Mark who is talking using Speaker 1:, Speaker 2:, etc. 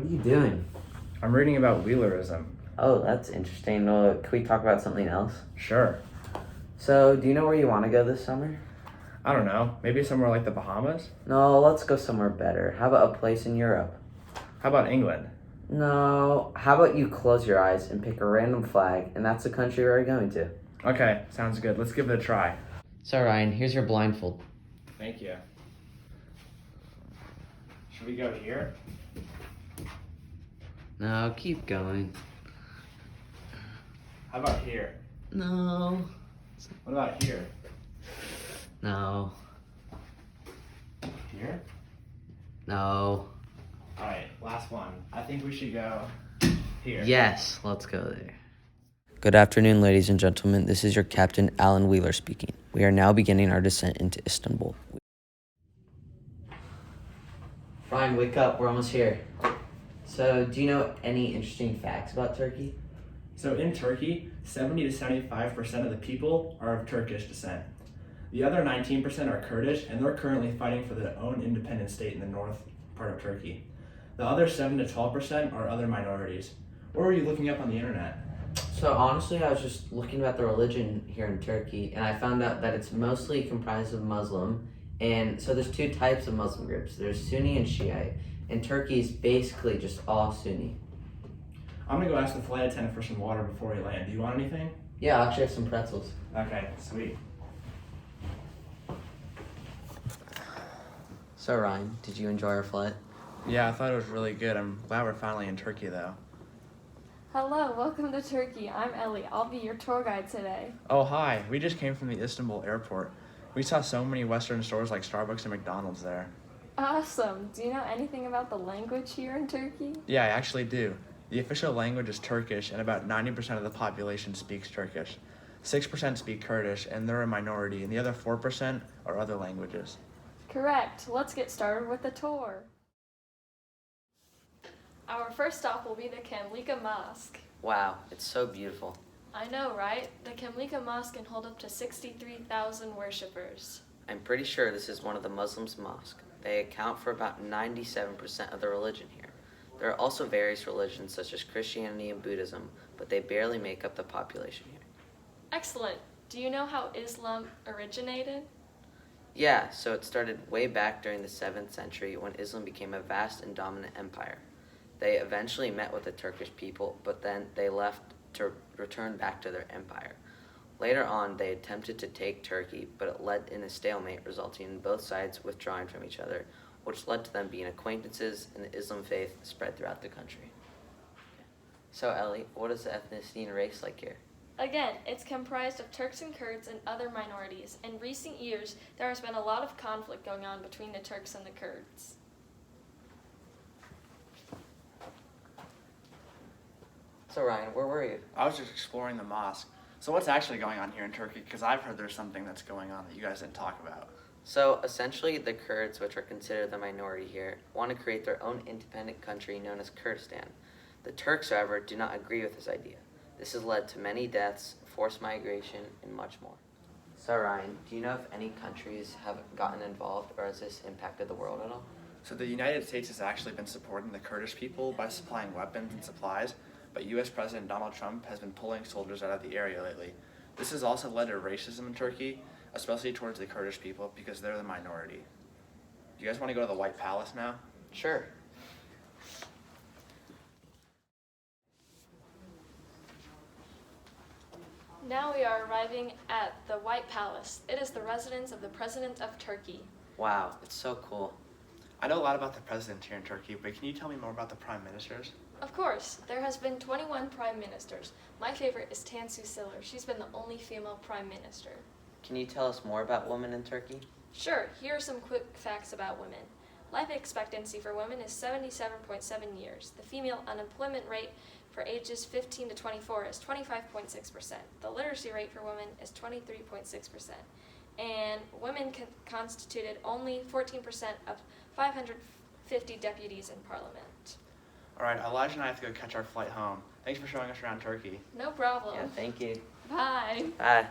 Speaker 1: What are you doing?
Speaker 2: I'm reading about Wheelerism.
Speaker 1: Oh, that's interesting. Can we talk about something else?
Speaker 2: Sure.
Speaker 1: So, do you know where you want to go this summer?
Speaker 2: I don't know. Maybe somewhere like the Bahamas?
Speaker 1: No, let's go somewhere better. How about a place in Europe?
Speaker 2: How about England?
Speaker 1: No, how about you close your eyes and pick a random flag, and that's the country we're going to.
Speaker 2: Okay, sounds good. Let's give it a try.
Speaker 1: So, Ryan, here's your blindfold.
Speaker 2: Thank you. Should we go here?
Speaker 1: No, keep going.
Speaker 2: How about here?
Speaker 1: No.
Speaker 2: What about here?
Speaker 1: No.
Speaker 2: Here?
Speaker 1: No.
Speaker 2: Alright, last one. I think we should go here.
Speaker 1: Yes, let's go there. Good afternoon, ladies and gentlemen. This is your captain, Alan Wheeler, speaking. We are now beginning our descent into Istanbul. Ryan, wake up. We're almost here. So, do you know any interesting facts about Turkey?
Speaker 2: So in Turkey, 70 to 75% of the people are of Turkish descent. The other 19% are Kurdish, and they're currently fighting for their own independent state in the north part of Turkey. The other 7 to 12% are other minorities. What were you looking up on the internet?
Speaker 1: So, honestly, I was just looking about the religion here in Turkey, and I found out that it's mostly comprised of Muslim. And so there's two types of Muslim groups. There's Sunni and Shiite. And Turkey is basically just all Sunni.
Speaker 2: I'm gonna go ask the flight attendant for some water before we land. Do you want anything?
Speaker 1: Yeah, I actually have some pretzels.
Speaker 2: Okay, sweet.
Speaker 1: So, Ryan, did you enjoy our flight?
Speaker 2: Yeah, I thought it was really good. I'm glad we're finally in Turkey though.
Speaker 3: Hello, welcome to Turkey. I'm Ellie. I'll be your tour guide today.
Speaker 2: Oh, hi. We just came from the Istanbul airport. We saw so many Western stores like Starbucks and McDonald's there.
Speaker 3: Awesome. Do you know anything about the language here in Turkey?
Speaker 2: Yeah, I actually do. The official language is Turkish, and about 90% of the population speaks Turkish. 6% speak Kurdish, and they're a minority, and the other 4% are other languages.
Speaker 3: Correct. Let's get started with the tour. Our first stop will be the Kamlika Mosque.
Speaker 1: Wow, it's so beautiful.
Speaker 3: I know, right? The Kamlika Mosque can hold up to 63,000 worshippers.
Speaker 1: I'm pretty sure this is one of the Muslims' mosques. They account for about 97% of the religion here. There are also various religions such as Christianity and Buddhism, but they barely make up the population here.
Speaker 3: Excellent. Do you know how Islam originated?
Speaker 1: Yeah, so it started way back during the 7th century when Islam became a vast and dominant empire. They eventually met with the Turkish people, but then they left to return back to their empire. Later on, they attempted to take Turkey, but it led in a stalemate, resulting in both sides withdrawing from each other, which led to them being acquaintances, and the Islam faith spread throughout the country. So, Ellie, what is the ethnicity and race like here?
Speaker 3: Again, it's comprised of Turks and Kurds and other minorities. In recent years, there has been a lot of conflict going on between the Turks and the Kurds.
Speaker 1: So, Ryan, where were you?
Speaker 2: I was just exploring the mosque. So what's actually going on here in Turkey? Because I've heard there's something that's going on that you guys didn't talk about.
Speaker 1: So, essentially, the Kurds, which are considered the minority here, want to create their own independent country known as Kurdistan. The Turks, however, do not agree with this idea. This has led to many deaths, forced migration, and much more. So, Ryan, do you know if any countries have gotten involved, or has this impacted the world at all?
Speaker 2: So the United States has actually been supporting the Kurdish people by supplying weapons and supplies, but U.S. President Donald Trump has been pulling soldiers out of the area lately. This has also led to racism in Turkey, especially towards the Kurdish people, because they're the minority. Do you guys want to go to the White Palace now?
Speaker 1: Sure.
Speaker 3: Now we are arriving at the White Palace. It is the residence of the President of Turkey.
Speaker 1: Wow, it's so cool.
Speaker 2: I know a lot about the president here in Turkey, but can you tell me more about the prime ministers?
Speaker 3: Of course, there has been 21 prime ministers. My favorite is Tansu Çiller. She's been the only female prime minister.
Speaker 1: Can you tell us more about women in Turkey?
Speaker 3: Sure, here are some quick facts about women. Life expectancy for women is 77.7 years. The female unemployment rate for ages 15 to 24 is 25.6%. The literacy rate for women is 23.6%. And women constituted only 14% of 550 deputies in parliament.
Speaker 2: All right, Elijah and I have to go catch our flight home. Thanks for showing us around Turkey.
Speaker 3: No problem.
Speaker 1: Yeah, thank you.
Speaker 3: Bye.
Speaker 1: Bye.